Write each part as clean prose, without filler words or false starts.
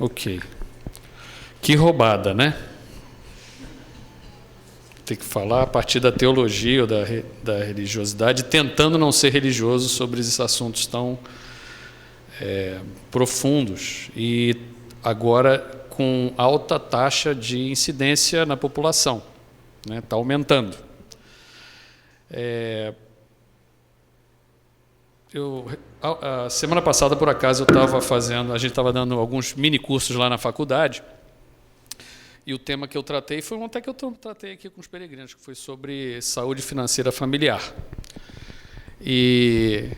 Ok. Que roubada, né? Tem que falar a partir da teologia ou da religiosidade, tentando não ser religioso sobre esses assuntos tão profundos e agora com alta taxa de incidência na população, né? Está aumentando. A semana passada, por acaso, a gente estava dando alguns mini cursos lá na faculdade, e o tema que eu tratei foi um até que eu tratei aqui com os peregrinos, que foi sobre saúde financeira familiar. E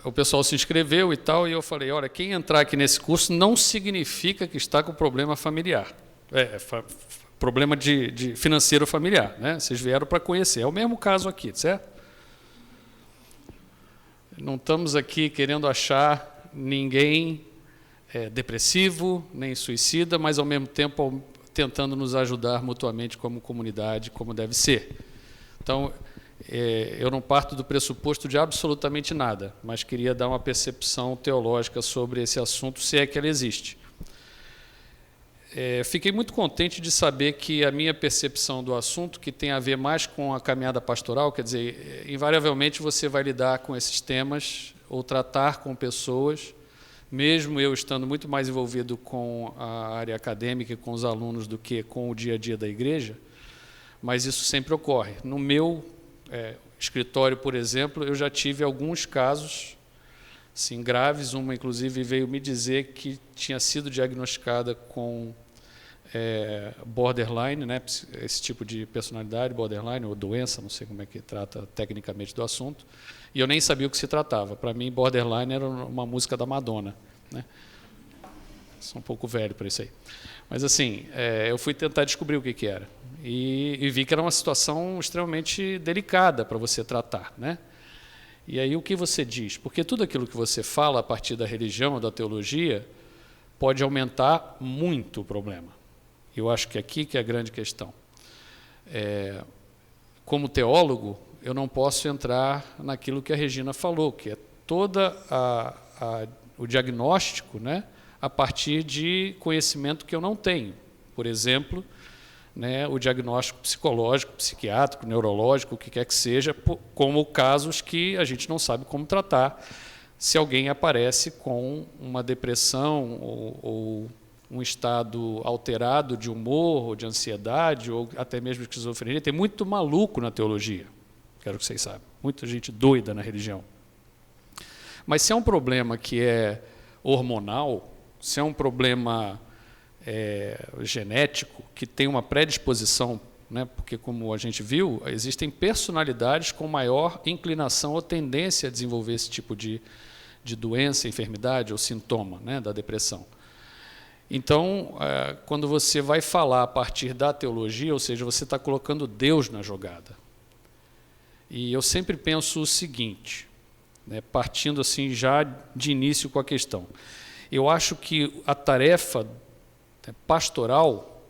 o pessoal se inscreveu e tal, e eu falei, olha, quem entrar aqui nesse curso não significa que está com problema familiar, problema de financeiro familiar, né? Vocês vieram para conhecer, é o mesmo caso aqui, certo? Não estamos aqui querendo achar ninguém depressivo, nem suicida, mas, ao mesmo tempo, tentando nos ajudar mutuamente como comunidade, como deve ser. Então, eu não parto do pressuposto de absolutamente nada, mas queria dar uma percepção teológica sobre esse assunto, se é que ela existe. Fiquei muito contente de saber que a minha percepção do assunto, que tem a ver mais com a caminhada pastoral, quer dizer, invariavelmente você vai lidar com esses temas ou tratar com pessoas, mesmo eu estando muito mais envolvido com a área acadêmica e com os alunos do que com o dia a dia da igreja, mas isso sempre ocorre. No meu escritório, por exemplo, eu já tive alguns casos assim, graves, uma inclusive veio me dizer que tinha sido diagnosticada com borderline, né, esse tipo de personalidade, borderline, ou doença, não sei como é que trata tecnicamente do assunto, e eu nem sabia o que se tratava. Para mim, borderline era uma música da Madonna, né? Sou um pouco velho para isso aí. Mas, assim, eu fui tentar descobrir o que era, e vi que era uma situação extremamente delicada para você tratar, né? E aí o que você diz? Porque tudo aquilo que você fala a partir da religião, da teologia, pode aumentar muito o problema. Eu acho que aqui que é a grande questão. Como teólogo, eu não posso entrar naquilo que a Regina falou, que é todo o diagnóstico, né, a partir de conhecimento que eu não tenho. Por exemplo, né, o diagnóstico psicológico, psiquiátrico, neurológico, o que quer que seja, como casos que a gente não sabe como tratar, se alguém aparece com uma depressão ou um estado alterado de humor, ou de ansiedade, ou até mesmo de esquizofrenia. Tem muito maluco na teologia, quero que vocês saibam, muita gente doida na religião. Mas se é um problema que é hormonal, se é um problema genético, que tem uma predisposição, né, porque, como a gente viu, existem personalidades com maior inclinação ou tendência a desenvolver esse tipo de doença, enfermidade ou sintoma, né, da depressão. Então, quando você vai falar a partir da teologia, ou seja, você está colocando Deus na jogada. E eu sempre penso o seguinte, né, partindo assim já de início com a questão. Eu acho que a tarefa pastoral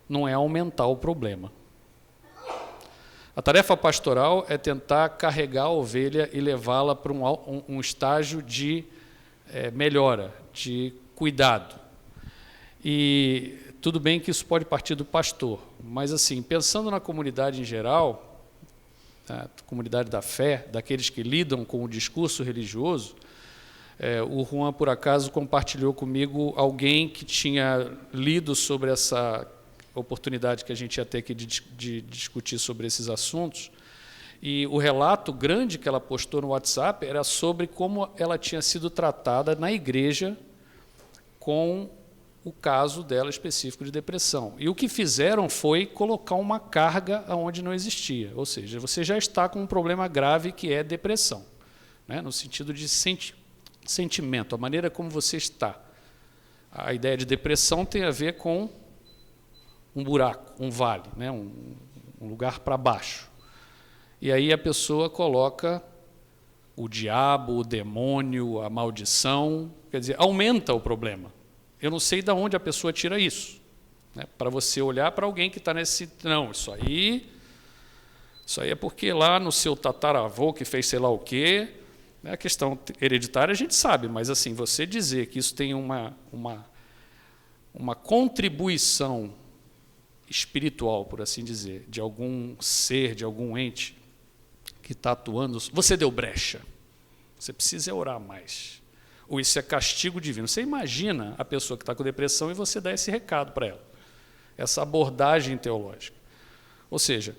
não é aumentar o problema. A tarefa pastoral é tentar carregar a ovelha e levá-la para um estágio de melhora, de cuidado. E tudo bem que isso pode partir do pastor, mas, assim, pensando na comunidade em geral, a comunidade da fé, daqueles que lidam com o discurso religioso, o Juan, por acaso, compartilhou comigo alguém que tinha lido sobre essa oportunidade que a gente ia ter aqui de discutir sobre esses assuntos, e o relato grande que ela postou no WhatsApp era sobre como ela tinha sido tratada na igreja com o caso dela específico de depressão. E o que fizeram foi colocar uma carga onde não existia, ou seja, você já está com um problema grave que é depressão, né, no sentido de sentimento, a maneira como você está. A ideia de depressão tem a ver com um buraco, um vale, né, um lugar para baixo. E aí a pessoa coloca o diabo, o demônio, a maldição, quer dizer, aumenta o problema. Eu não sei de onde a pessoa tira isso, né, para você olhar para alguém que está nesse... Não, isso aí é porque lá no seu tataravô que fez sei lá o quê, né, a questão hereditária a gente sabe, mas, assim, você dizer que isso tem uma contribuição espiritual, por assim dizer, de algum ser, de algum ente que está atuando, você deu brecha, você precisa orar mais. Ou isso é castigo divino. Você imagina a pessoa que está com depressão e você dá esse recado para ela, essa abordagem teológica. Ou seja,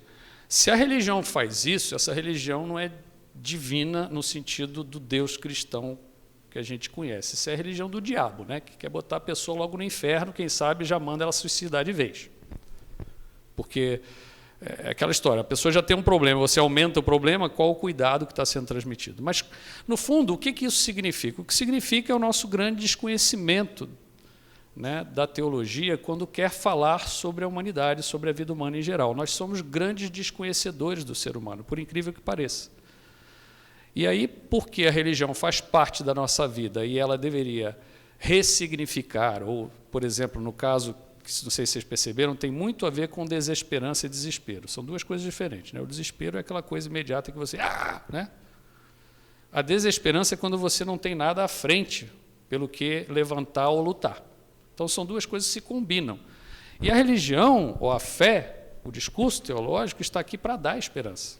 se a religião faz isso, essa religião não é divina no sentido do Deus cristão que a gente conhece. Isso é a religião do diabo, né? Que quer botar a pessoa logo no inferno, quem sabe já manda ela suicidar de vez. Porque é aquela história, a pessoa já tem um problema, você aumenta o problema, qual o cuidado que está sendo transmitido? Mas, no fundo, o que isso significa? O que significa é o nosso grande desconhecimento, né, da teologia quando quer falar sobre a humanidade, sobre a vida humana em geral. Nós somos grandes desconhecedores do ser humano, por incrível que pareça. E aí, porque a religião faz parte da nossa vida e ela deveria ressignificar, ou, por exemplo, no caso, não sei se vocês perceberam, tem muito a ver com desesperança e desespero. São duas coisas diferentes, né? O desespero é aquela coisa imediata que você... né? A desesperança é quando você não tem nada à frente pelo que levantar ou lutar. Então, são duas coisas que se combinam. E a religião, ou a fé, o discurso teológico, está aqui para dar esperança.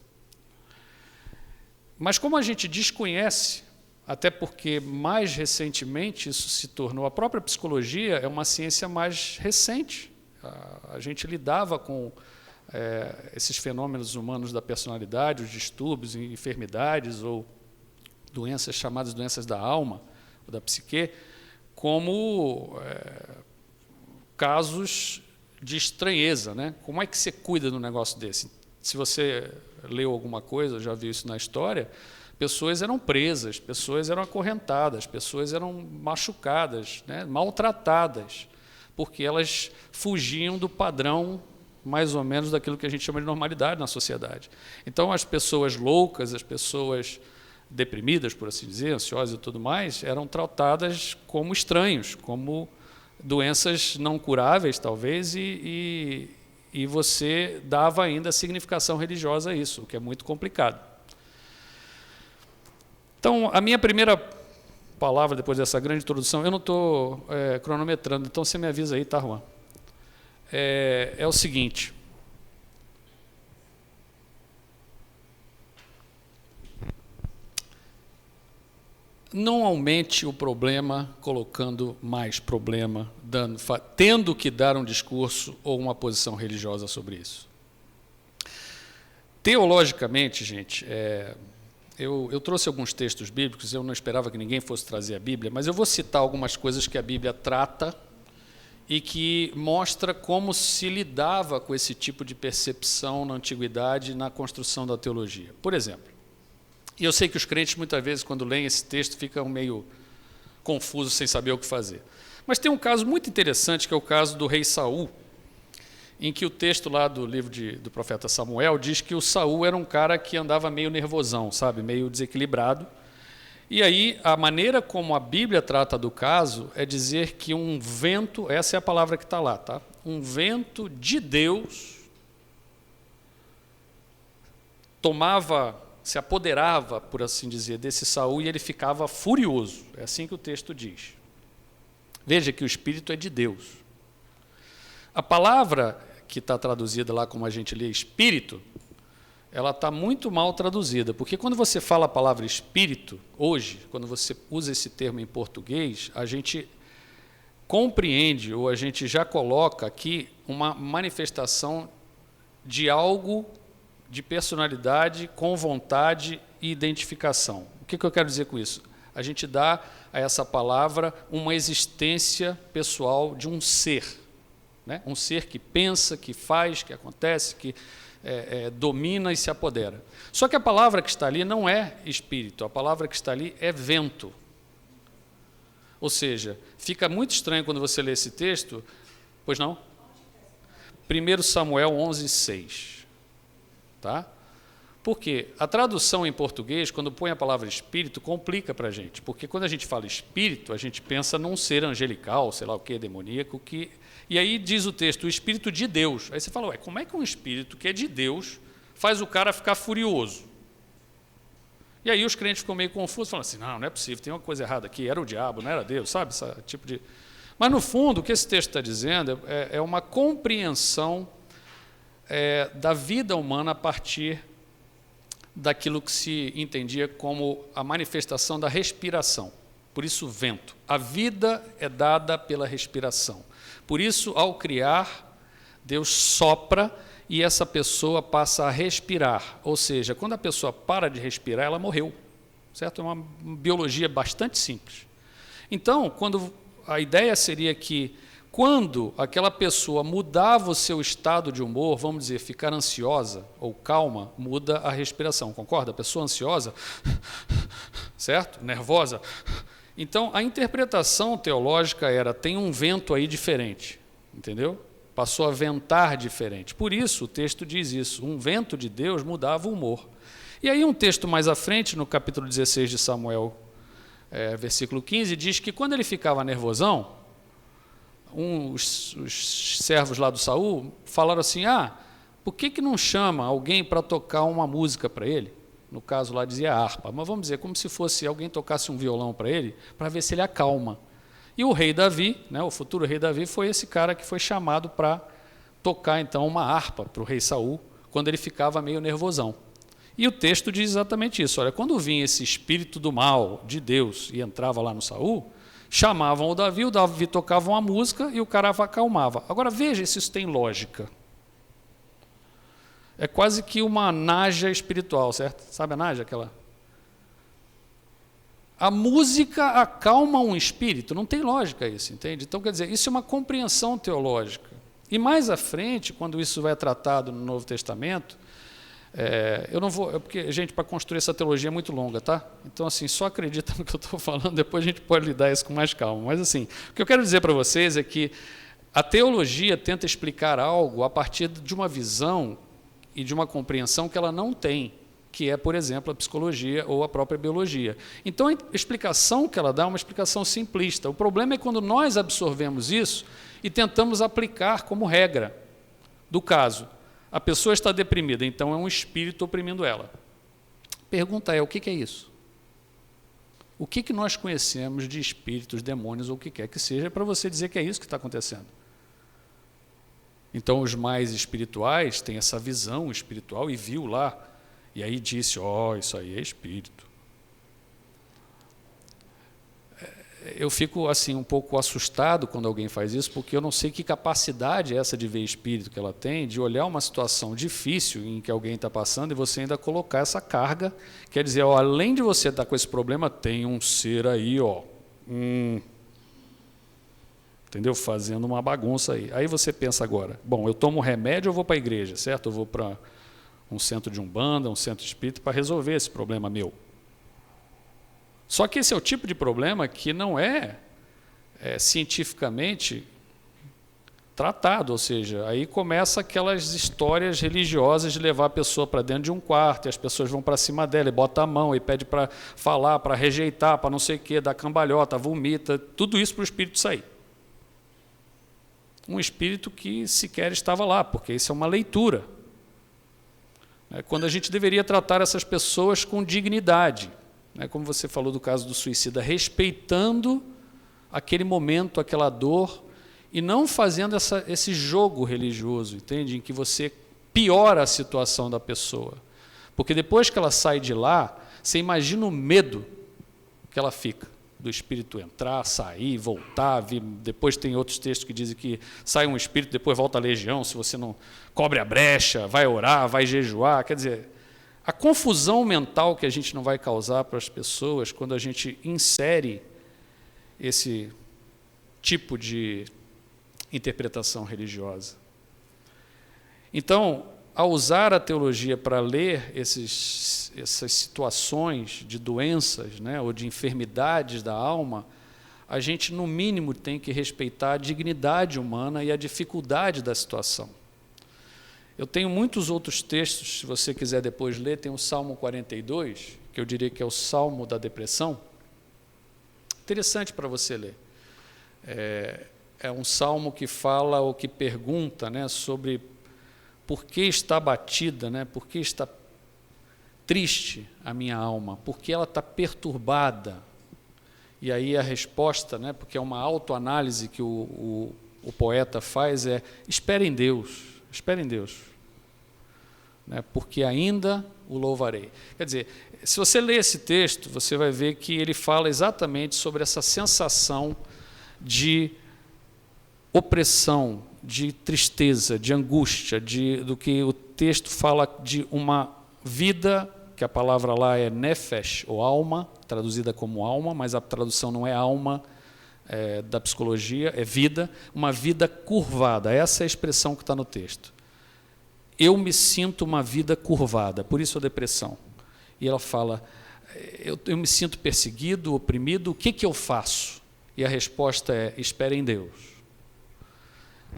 Mas como a gente desconhece, até porque mais recentemente isso se tornou, a própria psicologia é uma ciência mais recente. A gente lidava com esses fenômenos humanos da personalidade, os distúrbios, enfermidades ou doenças chamadas doenças da alma, ou da psique, como casos de estranheza, né? Como é que você cuida de um negócio desse? Se você leu alguma coisa, já viu isso na história, pessoas eram presas, pessoas eram acorrentadas, pessoas eram machucadas, né? Maltratadas, porque elas fugiam do padrão, mais ou menos, daquilo que a gente chama de normalidade na sociedade. Então, as pessoas loucas, as pessoas deprimidas, por assim dizer, ansiosas e tudo mais, eram tratadas como estranhos, como doenças não curáveis, talvez, e você dava ainda significação religiosa a isso, o que é muito complicado. Então, a minha primeira palavra, depois dessa grande introdução, eu não estou cronometrando, então você me avisa aí, tá, Juan? É o seguinte... Não aumente o problema colocando mais problema, tendo que dar um discurso ou uma posição religiosa sobre isso. Teologicamente, gente, eu trouxe alguns textos bíblicos, eu não esperava que ninguém fosse trazer a Bíblia, mas eu vou citar algumas coisas que a Bíblia trata e que mostra como se lidava com esse tipo de percepção na antiguidade na construção da teologia. Por exemplo, e eu sei que os crentes, muitas vezes, quando leem esse texto, ficam meio confusos, sem saber o que fazer. Mas tem um caso muito interessante, que é o caso do rei Saul, em que o texto lá do livro do profeta Samuel diz que o Saul era um cara que andava meio nervosão, sabe, meio desequilibrado. E aí, a maneira como a Bíblia trata do caso é dizer que um vento, essa é a palavra que está lá, tá? Um vento de Deus se apoderava, por assim dizer, desse Saul e ele ficava furioso. É assim que o texto diz. Veja que o Espírito é de Deus. A palavra que está traduzida lá, como a gente lê, Espírito, ela está muito mal traduzida, porque quando você fala a palavra Espírito, hoje, quando você usa esse termo em português, a gente compreende, ou a gente já coloca aqui uma manifestação de algo de personalidade, com vontade e identificação. O que eu quero dizer com isso? A gente dá a essa palavra uma existência pessoal de um ser, né? Um ser que pensa, que faz, que acontece, que domina e se apodera. Só que a palavra que está ali não é espírito, a palavra que está ali é vento. Ou seja, fica muito estranho quando você lê esse texto, pois não? 1 Samuel 11:6. Tá? Porque a tradução em português, quando põe a palavra espírito, complica para a gente. Porque quando a gente fala espírito, a gente pensa num ser angelical, sei lá o que, demoníaco, e aí diz o texto, o Espírito de Deus. Aí você fala, ué, como é que um Espírito que é de Deus faz o cara ficar furioso? E aí os crentes ficam meio confusos, falam assim, não é possível, tem uma coisa errada aqui, era o diabo, não era Deus, sabe? Esse tipo de... Mas, no fundo, o que esse texto está dizendo é uma compreensão da vida humana a partir daquilo que se entendia como a manifestação da respiração. Por isso, vento. A vida é dada pela respiração. Por isso, ao criar, Deus sopra e essa pessoa passa a respirar. Ou seja, quando a pessoa para de respirar, ela morreu. Certo? É uma biologia bastante simples. Então, a ideia seria que, quando aquela pessoa mudava o seu estado de humor, vamos dizer, ficar ansiosa ou calma, muda a respiração, concorda? A pessoa ansiosa, certo? Nervosa. Então, a interpretação teológica tem um vento aí diferente, entendeu? Passou a ventar diferente. Por isso, o texto diz isso, um vento de Deus mudava o humor. E aí, um texto mais à frente, no capítulo 16 de Samuel, versículo 15, diz que quando ele ficava nervosão, os servos lá do Saul falaram assim, por que não chama alguém para tocar uma música para ele? No caso lá dizia harpa, mas vamos dizer, como se fosse alguém tocasse um violão para ele, para ver se ele acalma. E o rei Davi, o futuro rei Davi, foi esse cara que foi chamado para tocar então uma harpa para o rei Saul, quando ele ficava meio nervosão. E o texto diz exatamente isso. Olha, quando vinha esse espírito do mal de Deus e entrava lá no Saul, chamavam o Davi tocava uma música e o cara acalmava. Agora veja se isso tem lógica. É quase que uma naja espiritual, certo? Sabe a naja, aquela? A música acalma um espírito, não tem lógica isso, entende? Então, quer dizer, isso é uma compreensão teológica. E mais à frente, quando isso vai tratado no Novo Testamento, eu não vou, porque, gente, para construir essa teologia é muito longa, tá? Então, assim, só acredita no que eu estou falando, depois a gente pode lidar isso com mais calma. Mas, assim, o que eu quero dizer para vocês é que a teologia tenta explicar algo a partir de uma visão e de uma compreensão que ela não tem, que é, por exemplo, a psicologia ou a própria biologia. Então, a explicação que ela dá é uma explicação simplista. O problema é quando nós absorvemos isso e tentamos aplicar como regra do caso. A pessoa está deprimida, então é um espírito oprimindo ela. Pergunta o que é isso? O que nós conhecemos de espíritos, demônios ou o que quer que seja para você dizer que é isso que está acontecendo? Então, os mais espirituais têm essa visão espiritual e viu lá, e aí disse, isso aí é espírito. Eu fico assim um pouco assustado quando alguém faz isso, porque eu não sei que capacidade é essa de ver espírito que ela tem, de olhar uma situação difícil em que alguém está passando e você ainda colocar essa carga, quer dizer, além de você estar com esse problema, tem um ser aí, entendeu? Fazendo uma bagunça aí. Aí você pensa agora, bom, eu tomo remédio ou vou para a igreja, certo? Eu vou para um centro de umbanda, um centro espírita para resolver esse problema meu. Só que esse é o tipo de problema que não é cientificamente tratado, ou seja, aí começa aquelas histórias religiosas de levar a pessoa para dentro de um quarto, e as pessoas vão para cima dela, e bota a mão, e pede para falar, para rejeitar, para não sei o quê, dá cambalhota, vomita, tudo isso para o espírito sair. Um espírito que sequer estava lá, porque isso é uma leitura. Quando a gente deveria tratar essas pessoas com dignidade, como você falou do caso do suicida, respeitando aquele momento, aquela dor, e não fazendo esse jogo religioso, entende? Em que você piora a situação da pessoa. Porque depois que ela sai de lá, você imagina o medo que ela fica, do espírito entrar, sair, voltar, depois tem outros textos que dizem que sai um espírito, depois volta a legião, se você não cobre a brecha, vai orar, vai jejuar, quer dizer, a confusão mental que a gente não vai causar para as pessoas quando a gente insere esse tipo de interpretação religiosa. Então, ao usar a teologia para ler essas situações de doenças, ou de enfermidades da alma, a gente, no mínimo, tem que respeitar a dignidade humana e a dificuldade da situação. Eu tenho muitos outros textos, se você quiser depois ler, tem o Salmo 42, que eu diria que é o Salmo da depressão. Interessante para você ler. É um salmo que fala ou que pergunta sobre por que está abatida, por que está triste a minha alma, por que ela está perturbada. E aí a resposta, né, porque é uma autoanálise que o poeta faz, é: espere em Deus, né, porque ainda o louvarei. Quer dizer, se você ler esse texto, você vai ver que ele fala exatamente sobre essa sensação de opressão, de tristeza, de angústia, do que o texto fala de uma vida, que a palavra lá é nefesh, ou alma, traduzida como alma, mas a tradução não é alma da psicologia, é vida, uma vida curvada. Essa é a expressão que está no texto. Eu me sinto uma vida curvada, por isso a depressão. E ela fala: eu me sinto perseguido, oprimido, o que eu faço? E a resposta é: espere em Deus.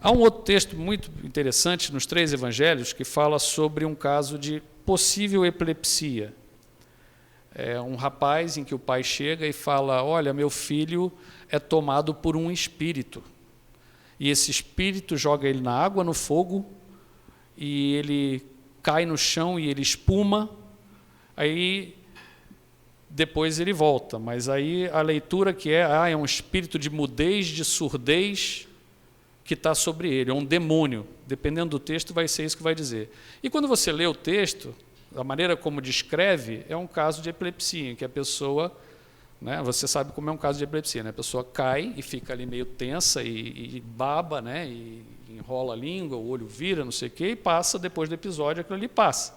Há um outro texto muito interessante nos 3 evangelhos que fala sobre um caso de possível epilepsia. É um rapaz em que o pai chega e fala: olha, meu filho é tomado por um espírito. E esse espírito joga ele na água, no fogo, e ele cai no chão e ele espuma, aí depois ele volta. Mas aí a leitura que é um espírito de mudez, de surdez, que está sobre ele, é um demônio. Dependendo do texto, vai ser isso que vai dizer. E quando você lê o texto, a maneira como descreve, é um caso de epilepsia, em que a pessoa, né, você sabe como é um caso de epilepsia, né? A pessoa cai e fica ali meio tensa e baba, né, e enrola a língua, o olho vira, não sei o quê, e passa, depois do episódio, aquilo ali passa.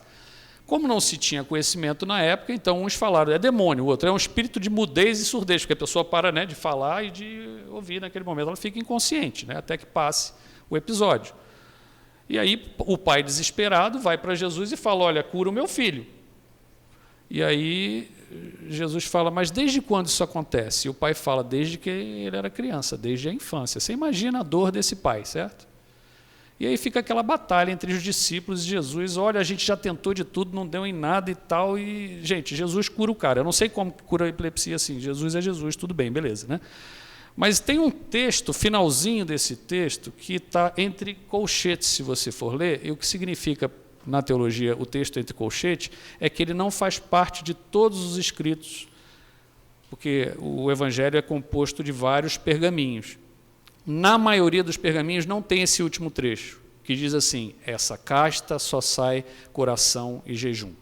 Como não se tinha conhecimento na época, então uns falaram: é demônio, o outro é um espírito de mudez e surdez, porque a pessoa para, né, de falar e de ouvir naquele momento, ela fica inconsciente, né, até que passe o episódio. E aí o pai, desesperado, vai para Jesus e fala: olha, cura o meu filho. E aí Jesus fala: mas desde quando isso acontece? E o pai fala: desde que ele era criança, desde a infância. Você imagina a dor desse pai, certo? E aí fica aquela batalha entre os discípulos e Jesus: olha, a gente já tentou de tudo, não deu em nada e tal, e, gente, Jesus cura o cara. Eu não sei como cura a epilepsia assim, Jesus é Jesus, tudo bem, beleza, né? Mas tem um texto, finalzinho desse texto, que está entre colchetes, se você for ler, e o que significa, na teologia, o texto entre colchetes, é que ele não faz parte de todos os escritos, porque o Evangelho é composto de vários pergaminhos. Na maioria dos pergaminhos não tem esse último trecho, que diz assim: essa casta só sai coração e jejum.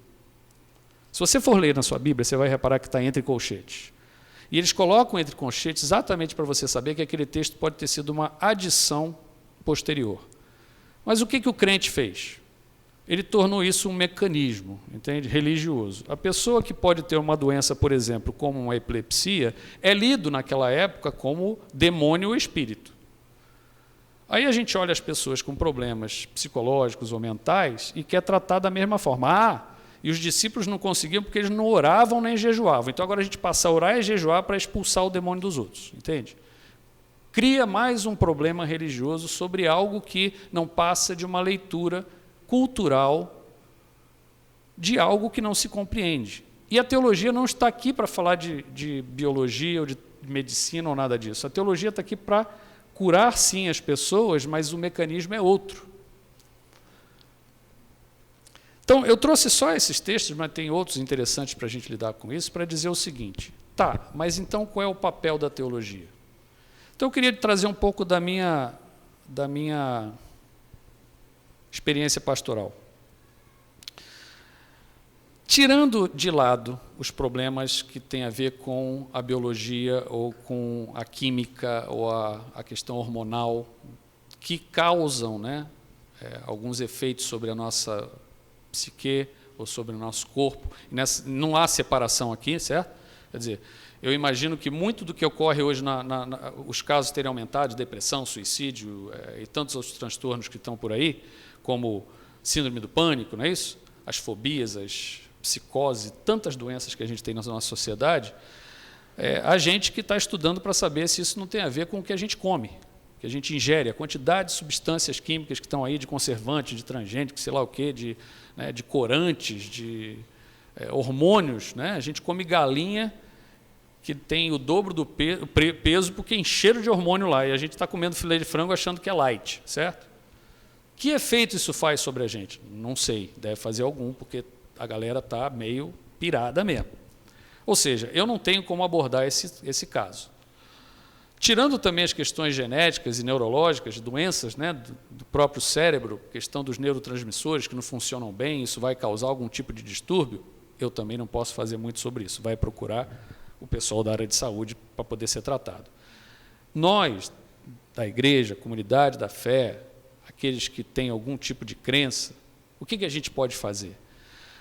Se você for ler na sua Bíblia, você vai reparar que está entre colchetes. E eles colocam entre colchetes exatamente para você saber que aquele texto pode ter sido uma adição posterior. Mas o que o crente fez? Ele tornou isso um mecanismo, entende? Religioso. A pessoa que pode ter uma doença, por exemplo, como uma epilepsia, é lido naquela época como demônio ou espírito. Aí a gente olha as pessoas com problemas psicológicos ou mentais e quer tratar da mesma forma. E os discípulos não conseguiam porque eles não oravam nem jejuavam. Então agora a gente passa a orar e jejuar para expulsar o demônio dos outros, entende? Cria mais um problema religioso sobre algo que não passa de uma leitura cultural de algo que não se compreende. E a teologia não está aqui para falar de biologia ou de medicina ou nada disso. A teologia está aqui para curar, sim, as pessoas, mas o mecanismo é outro. Então, eu trouxe só esses textos, mas tem outros interessantes para a gente lidar com isso, para dizer o seguinte: tá, mas então qual é o papel da teologia? Então, eu queria trazer um pouco da minha experiência pastoral. Tirando de lado os problemas que têm a ver com a biologia ou com a química ou a questão hormonal, que causam, né, alguns efeitos sobre a nossa psique ou sobre o nosso corpo. Não há separação aqui, certo? Quer dizer, eu imagino que muito do que ocorre hoje, os casos terem aumentado, de depressão, suicídio e tantos outros transtornos que estão por aí, como síndrome do pânico, não é isso? As fobias, as psicose, tantas doenças que a gente tem na nossa sociedade, a gente que está estudando para saber se isso não tem a ver com o que a gente come, que a gente ingere, a quantidade de substâncias químicas que estão aí, de conservantes, de transgênicos, sei lá o quê, de corantes, de hormônios, né? A gente come galinha que tem o dobro do peso porque encheram de hormônio lá, e a gente está comendo filé de frango achando que é light, certo? Que efeito isso faz sobre a gente? Não sei, deve fazer algum, porque a galera está meio pirada mesmo. Ou seja, eu não tenho como abordar esse caso. Tirando também as questões genéticas e neurológicas, de doenças, né, do próprio cérebro, questão dos neurotransmissores que não funcionam bem, isso vai causar algum tipo de distúrbio, eu também não posso fazer muito sobre isso. Vai procurar o pessoal da área de saúde para poder ser tratado. Nós, da igreja, comunidade da fé, aqueles que têm algum tipo de crença, o que a gente pode fazer?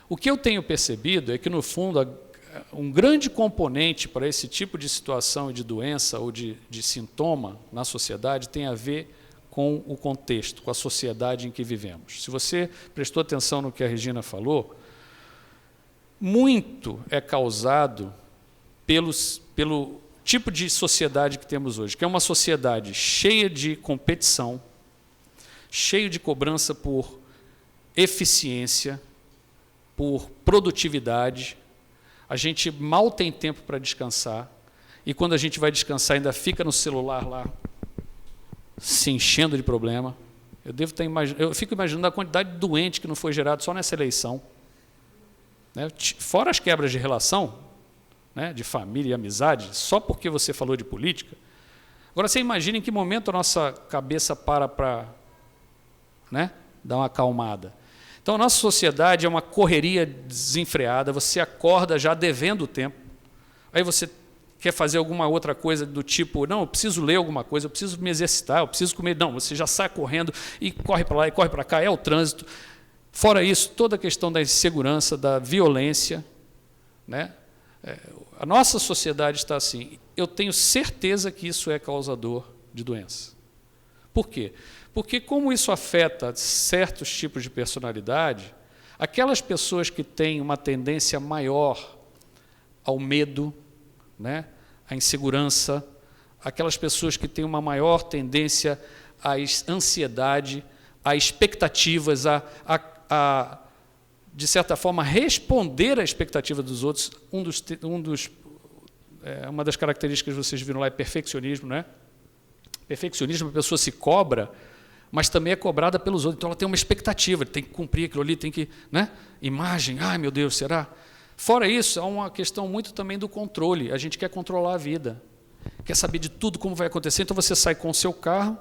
O que eu tenho percebido é que, no fundo, um grande componente para esse tipo de situação e de doença ou de sintoma na sociedade tem a ver com o contexto, com a sociedade em que vivemos. Se você prestou atenção no que a Regina falou, muito é causado pelo tipo de sociedade que temos hoje, que é uma sociedade cheia de competição, cheia de cobrança por eficiência, por produtividade. A gente mal tem tempo para descansar, e quando a gente vai descansar ainda fica no celular lá, se enchendo de problema. Eu fico imaginando a quantidade de doente que não foi gerado só nessa eleição, né? Fora as quebras de relação, né, de família e amizade, só porque você falou de política. Agora, você imagina em que momento a nossa cabeça para né, dar uma acalmada. Então, a nossa sociedade é uma correria desenfreada, você acorda já devendo o tempo, aí você quer fazer alguma outra coisa do tipo, não, eu preciso ler alguma coisa, eu preciso me exercitar, eu preciso comer. Não, você já sai correndo e corre para lá e corre para cá, é o trânsito. Fora isso, toda a questão da insegurança, da violência, né? A nossa sociedade está assim. Eu tenho certeza que isso é causador de doença. Por quê? Porque como isso afeta certos tipos de personalidade, aquelas pessoas que têm uma tendência maior ao medo, né, à insegurança, aquelas pessoas que têm uma maior tendência à ansiedade, a expectativas, de certa forma, responder à expectativa dos outros. Uma das características que vocês viram lá é perfeccionismo, né? Perfeccionismo, a pessoa se cobra, mas também é cobrada pelos outros. Então, ela tem uma expectativa, tem que cumprir aquilo ali, tem que... né? Imagem, ai meu Deus, será? Fora isso, há uma questão muito também do controle. A gente quer controlar a vida, quer saber de tudo como vai acontecer. Então, você sai com o seu carro,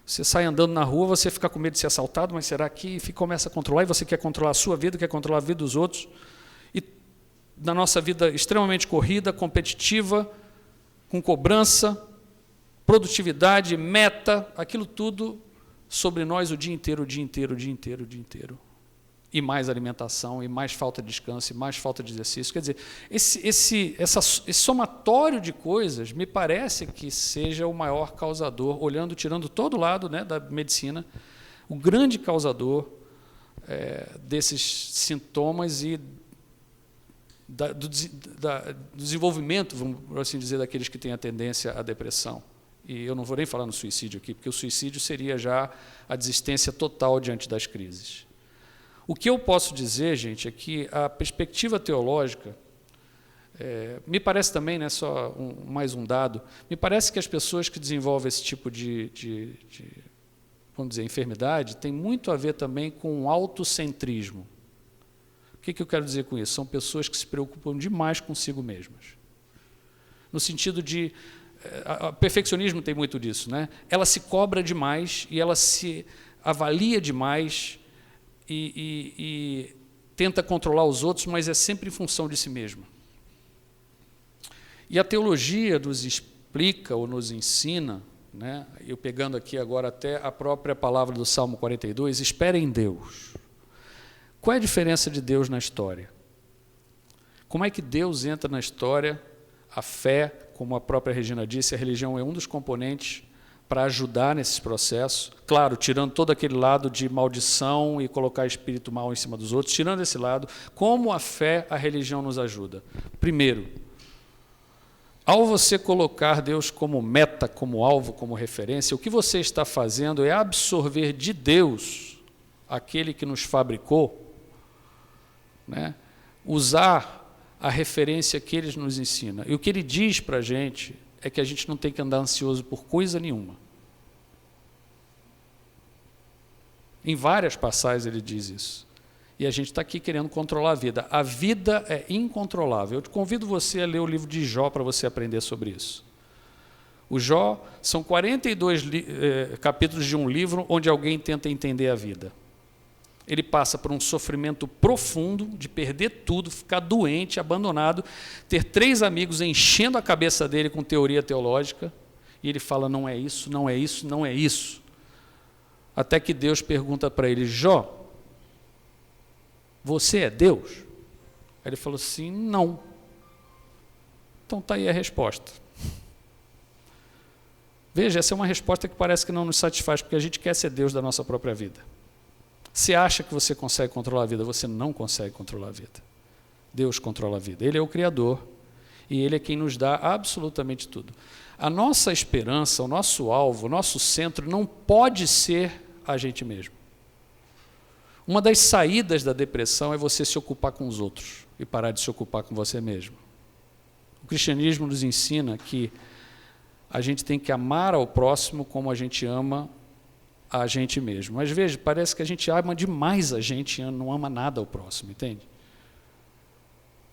você sai andando na rua, você fica com medo de ser assaltado, mas será que começa a controlar, e você quer controlar a sua vida, quer controlar a vida dos outros. E na nossa vida extremamente corrida, competitiva, com cobrança, produtividade, meta, aquilo tudo sobre nós o dia inteiro, o dia inteiro, o dia inteiro, o dia inteiro. E mais alimentação, e mais falta de descanso, e mais falta de exercício. Quer dizer, esse somatório de coisas me parece que seja o maior causador, tirando todo o lado, né, da medicina, o grande causador desses sintomas e do desenvolvimento, vamos assim dizer, daqueles que têm a tendência à depressão. E eu não vou nem falar no suicídio aqui, porque o suicídio seria já a desistência total diante das crises. O que eu posso dizer, gente, é que a perspectiva teológica, me parece também, né, só mais um dado, me parece que as pessoas que desenvolvem esse tipo de vamos dizer, enfermidade, tem muito a ver também com o autocentrismo. O que eu quero dizer com isso? São pessoas que se preocupam demais consigo mesmas. No sentido de... O perfeccionismo tem muito disso, né? Ela se cobra demais e ela se avalia demais e tenta controlar os outros, mas é sempre em função de si mesma. E a teologia nos explica ou nos ensina, né? Eu pegando aqui agora até a própria palavra do Salmo 42, espere em Deus. Qual é a diferença de Deus na história? Como é que Deus entra na história? A fé, como a própria Regina disse, a religião é um dos componentes para ajudar nesses processos. Claro, tirando todo aquele lado de maldição e colocar espírito mal em cima dos outros, tirando esse lado, como a fé, a religião nos ajuda? Primeiro, ao você colocar Deus como meta, como alvo, como referência, o que você está fazendo é absorver de Deus, aquele que nos fabricou, né? Usar a referência que Ele nos ensina. E o que Ele diz para a gente é que a gente não tem que andar ansioso por coisa nenhuma. Em várias passagens Ele diz isso. E a gente está aqui querendo controlar a vida. A vida é incontrolável. Eu te convido você a ler o livro de Jó para você aprender sobre isso. O Jó são 42 capítulos de um livro onde alguém tenta entender a vida. Ele passa por um sofrimento profundo de perder tudo, ficar doente, abandonado, ter 3 amigos enchendo a cabeça dele com teoria teológica, e ele fala, não é isso, não é isso, não é isso. Até que Deus pergunta para ele, Jó, você é Deus? Aí ele falou assim, não. Então está aí a resposta. Veja, essa é uma resposta que parece que não nos satisfaz, porque a gente quer ser Deus da nossa própria vida. Você acha que você consegue controlar a vida, você não consegue controlar a vida. Deus controla a vida. Ele é o Criador e Ele é quem nos dá absolutamente tudo. A nossa esperança, o nosso alvo, o nosso centro não pode ser a gente mesmo. Uma das saídas da depressão é você se ocupar com os outros e parar de se ocupar com você mesmo. O cristianismo nos ensina que a gente tem que amar ao próximo como a gente ama a gente mesmo. Mas veja, parece que a gente ama demais a gente e não ama nada ao próximo, entende?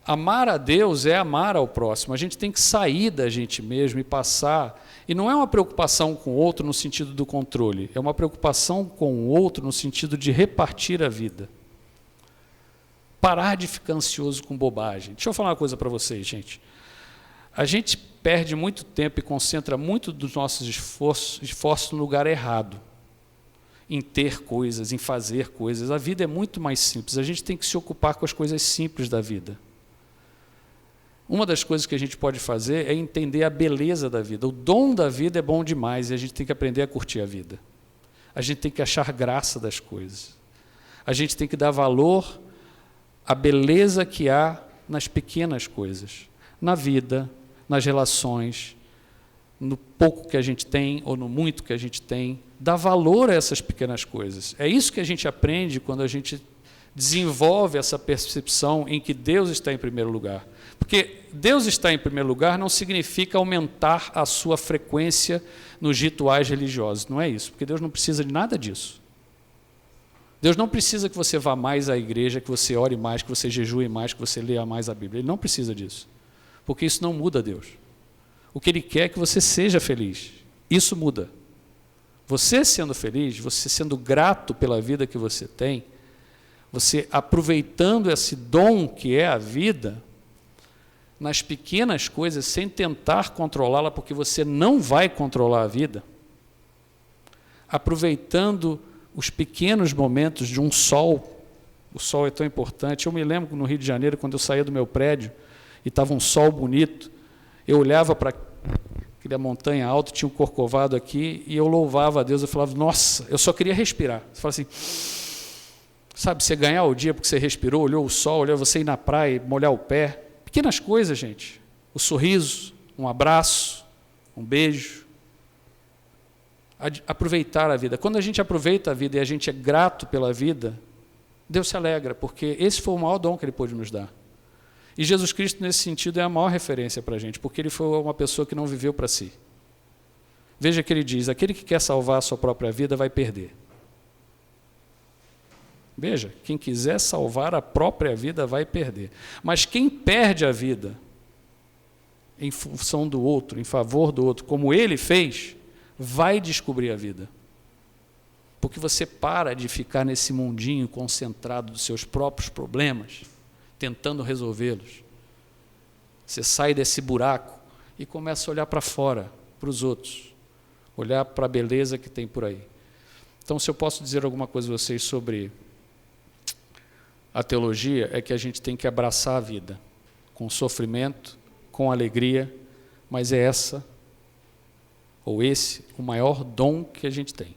Amar a Deus é amar ao próximo. A gente tem que sair da gente mesmo e passar. E não é uma preocupação com o outro no sentido do controle, é uma preocupação com o outro no sentido de repartir a vida. Parar de ficar ansioso com bobagem. Deixa eu falar uma coisa para vocês, gente. A gente perde muito tempo e concentra muito dos nossos esforços no lugar errado. Em ter coisas, em fazer coisas. A vida é muito mais simples. A gente tem que se ocupar com as coisas simples da vida. Uma das coisas que a gente pode fazer é entender a beleza da vida. O dom da vida é bom demais e a gente tem que aprender a curtir a vida. A gente tem que achar graça das coisas. A gente tem que dar valor à beleza que há nas pequenas coisas. Na vida, nas relações, no pouco que a gente tem ou no muito que a gente tem. Dá valor a essas pequenas coisas. É isso que a gente aprende quando a gente desenvolve essa percepção em que Deus está em primeiro lugar. Porque Deus está em primeiro lugar não significa aumentar a sua frequência nos rituais religiosos. Não é isso, porque Deus não precisa de nada disso. Deus não precisa que você vá mais à igreja, que você ore mais, que você jejue mais, que você leia mais a Bíblia. Ele não precisa disso, porque isso não muda Deus. O que Ele quer é que você seja feliz. Isso muda. Você sendo feliz, você sendo grato pela vida que você tem, você aproveitando esse dom que é a vida, nas pequenas coisas, sem tentar controlá-la, porque você não vai controlar a vida, aproveitando os pequenos momentos de um sol. O sol é tão importante. Eu me lembro no Rio de Janeiro, quando eu saía do meu prédio, e estava um sol bonito, eu olhava para aquela montanha alta, tinha um corcovado aqui, e eu louvava a Deus, eu falava, nossa, eu só queria respirar. Você fala assim, sabe, você ganhar o dia porque você respirou, olhou o sol, olhou você ir na praia, molhar o pé. Pequenas coisas, gente. O sorriso, um abraço, um beijo. Aproveitar a vida. Quando a gente aproveita a vida e a gente é grato pela vida, Deus se alegra, porque esse foi o maior dom que Ele pôde nos dar. E Jesus Cristo, nesse sentido, é a maior referência para a gente, porque Ele foi uma pessoa que não viveu para si. Veja que Ele diz, aquele que quer salvar a sua própria vida vai perder. Veja, quem quiser salvar a própria vida vai perder. Mas quem perde a vida em função do outro, em favor do outro, como Ele fez, vai descobrir a vida. Porque você para de ficar nesse mundinho concentrado dos seus próprios problemas, tentando resolvê-los. Você sai desse buraco e começa a olhar para fora, para os outros, olhar para a beleza que tem por aí. Então, se eu posso dizer alguma coisa a vocês sobre a teologia, é que a gente tem que abraçar a vida, com sofrimento, com alegria, mas é essa, ou esse, o maior dom que a gente tem.